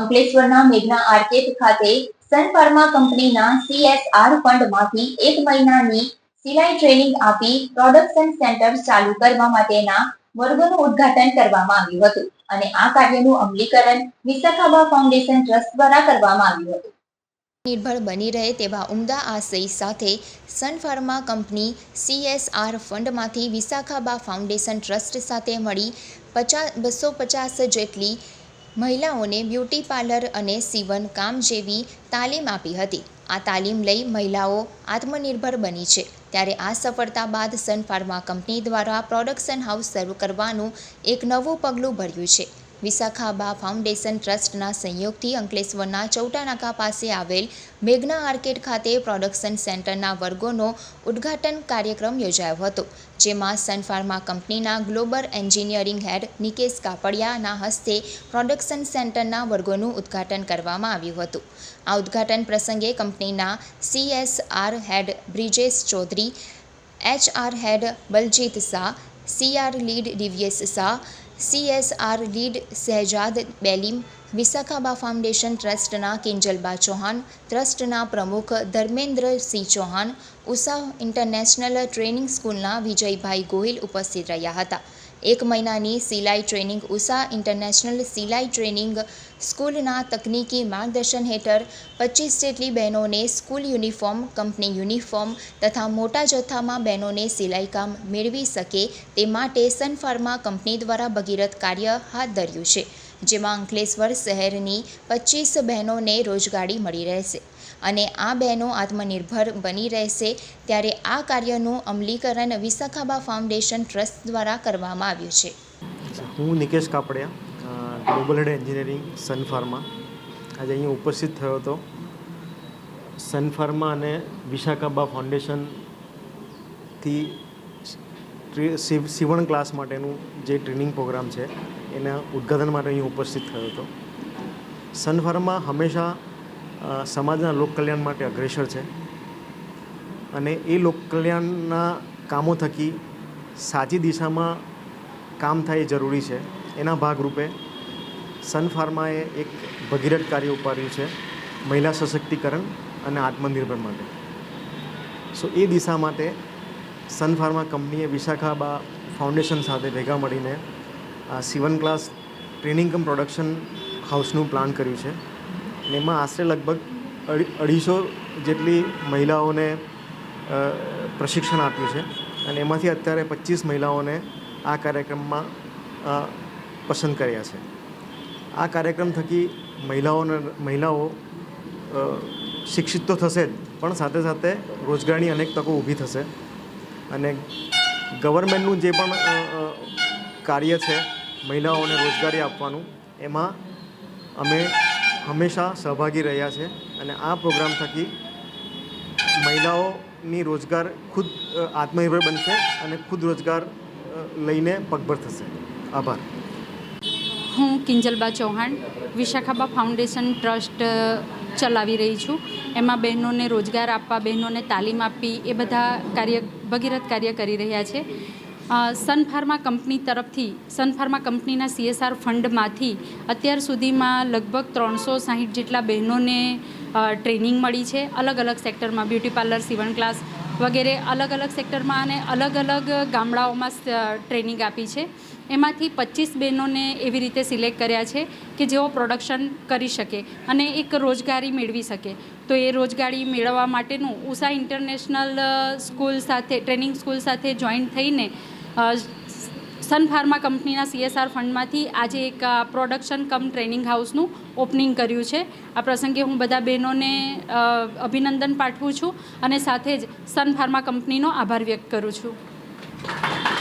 અંકલેશ્વરના મેઘના આર્કેડ ખાતે Sun Pharma કંપનીના CSR ફંડમાંથી 1 મહિનાની સિલાઈ ટ્રેનિંગ આપી પ્રોડક્શન સેન્ટર ચાલુ કરવા માટેના વર્ગોનું ઉદ્ઘાટન કરવામાં આવ્યું હતું અને આ કાર્યનું અમલીકરણ વિશાખાબા ફાઉન્ડેશન ટ્રસ્ટ દ્વારા કરવામાં આવ્યું હતું. નિર્ભર બની રહે તેવા ઉમદા આશય સાથે સન ફાર્મા કંપની CSR ફંડમાંથી વિશાખાબા ફાઉન્ડેશન ટ્રસ્ટ સાથે મળી 250 જેટલી મહિલાઓને બ્યુટી પાર્લર અને સીવણ કામ જેવી તાલીમ આપી હતી. આ તાલીમ લઈ મહિલાઓ આત્મનિર્ભર બની છે. ત્યારે આ સફળતા બાદ સન ફાર્મા કંપની દ્વારા પ્રોડક્શન હાઉસ શરૂ કરવાનું એક નવું પગલું ભર્યું છે. વિશાખાબા ફાઉન્ડેશન ટ્રસ્ટના સહયોગથી અંકલેશ્વરના ચૌટાનાકા પાસે આવેલ મેઘના આર્કેડ ખાતે પ્રોડક્શન સેન્ટરના વર્ગોનો ઉદ્ઘાટન કાર્યક્રમ યોજાયો હતો, જેમાં સન ફાર્મા કંપનીના ગ્લોબલ એન્જિનિયરિંગ હેડ નિકેશ કાપડિયાના હસ્તે પ્રોડક્શન સેન્ટરના વર્ગોનું ઉદ્ઘાટન કરવામાં આવ્યું હતું. આ ઉદ્ઘાટન પ્રસંગે કંપનીના CSR head Brijesh Chaudhari, HR head Baljit Shah, CR lead Divyesh Shah, CSR lead Shehzad Belim, Vishakhaba foundation ટ્રસ્ટના કિંજલબા ચૌહાણ, ટ્રસ્ટના પ્રમુખ ધર્મેન્દ્રસિંહ ચૌહાણ, ઉષા ઇન્ટરનેશનલ ટ્રેનિંગ સ્કૂલના વિજયભાઈ ગોહિલ ઉપસ્થિત રહ્યા હતા. 1 મહિનાની સિલાઈ ટ્રેનિંગ ઉષા ઇન્ટરનેશનલ સિલાઈ ટ્રેનિંગ સ્કૂલના તકનીકી માર્ગદર્શન હેઠળ 25 જેટલી બહેનોને સ્કૂલ યુનિફોર્મ, કંપની યુનિફોર્મ તથા મોટા જથ્થામાં બહેનોને સિલાઈ કામ મેળવી શકે તે માટે સન ફાર્મા કંપની દ્વારા ભગીરથ કાર્ય હાથ ધર્યું છે, જેમાં અંકલેશ્વર શહેરની 25 બહેનોને રોજગારી મળી રહેશે અને આ બહેનો આત્મનિર્ભર બની રહેશે. ત્યારે આ કાર્યનું અમલીકરણ વિશાખાબા ફાઉન્ડેશન ટ્રસ્ટ દ્વારા કરવામાં આવ્યું છે. હું નિકેશ કાપડિયા, ગ્લોબલ હેડ એન્જિનિયરિંગ સન ફાર્મા, આજે અહીંયા ઉપસ્થિત થયો હતો. સન ફાર્મા અને વિશાખાબા ફાઉન્ડેશનથી સીવણ ક્લાસ માટેનું જે ટ્રેનિંગ પ્રોગ્રામ છે એના ઉદ્ઘાટન માટે અહીં ઉપસ્થિત થયો હતો. સન ફાર્મા હંમેશા સમાજના લોકકલ્યાણ માટે અગ્રેસર છે અને એ લોકકલ્યાણના કામો થકી સાચી દિશામાં કામ થાય એ જરૂરી છે. એના ભાગરૂપે સન ફાર્માએ એક ભગીરથ કાર્ય ઉપાડ્યું છે મહિલા સશક્તિકરણ અને આત્મનિર્ભર માટે. એ દિશા માટે સન ફાર્મા કંપનીએ વિશાખાબા ફાઉન્ડેશન સાથે ભેગા મળીને આ સીવન ક્લાસ ટ્રેનિંગ કમ પ્રોડક્શન હાઉસનું પ્લાન કર્યું છે અને એમાં આશરે લગભગ 250 જેટલી મહિલાઓને પ્રશિક્ષણ આપ્યું છે અને એમાંથી અત્યારે 25 મહિલાઓને આ કાર્યક્રમમાં પસંદ કર્યા છે. આ કાર્યક્રમ થકી મહિલાઓ શિક્ષિત તો થશે જ, પણ સાથે સાથે રોજગારની અનેક તકો ઊભી થશે અને ગવર્મેન્ટનું જે પણ કાર્ય છે મહિલાઓને રોજગારી આપવાનું, એમાં અમે હંમેશા સહભાગી રહ્યા છે અને આ પ્રોગ્રામ થકી મહિલાઓની રોજગાર ખુદ આત્મનિર્ભર બનશે અને ખુદ રોજગાર લઈને પગભર થશે. આભાર. હું કિંજલબા ચૌહાણ વિશાખાબા ફાઉન્ડેશન ટ્રસ્ટ ચલાવી રહી છું. એમાં બહેનોને રોજગાર આપવા, બહેનોને તાલીમ આપવી, એ બધા ભગીરથ કાર્ય કરી રહ્યા છે. સન ફાર્મા કંપની તરફથી સન ફાર્મા કંપનીના CSR ફંડમાંથી અત્યાર સુધીમાં લગભગ 360 જેટલા બહેનોને ટ્રેનિંગ મળી છે. અલગ અલગ સેક્ટરમાં બ્યુટી પાર્લર, સીવણ ક્લાસ વગેરે અલગ અલગ સેક્ટરમાં અને અલગ અલગ ગામડાઓમાં ટ્રેનિંગ આપી છે. એમાંથી 25 બહેનોને એવી રીતે સિલેક્ટ કર્યા છે કે જેઓ પ્રોડક્શન કરી શકે અને એક રોજગારી મેળવી શકે. તો એ રોજગારી મેળવવા માટેનું ઉષા ઇન્ટરનેશનલ સ્કૂલ સાથે, ટ્રેનિંગ સ્કૂલ સાથે જોઈન્ટ થઈને સન ફાર્મા કંપનીના CSR ફંડમાંથી આજે એક પ્રોડક્શન કમ ટ્રેનિંગ હાઉસનું ઓપનિંગ કર્યું છે. આ પ્રસંગે હું બધા બહેનોને અભિનંદન પાઠવું છું અને સાથે જ સન ફાર્મા કંપનીનો આભાર વ્યક્ત કરું છું.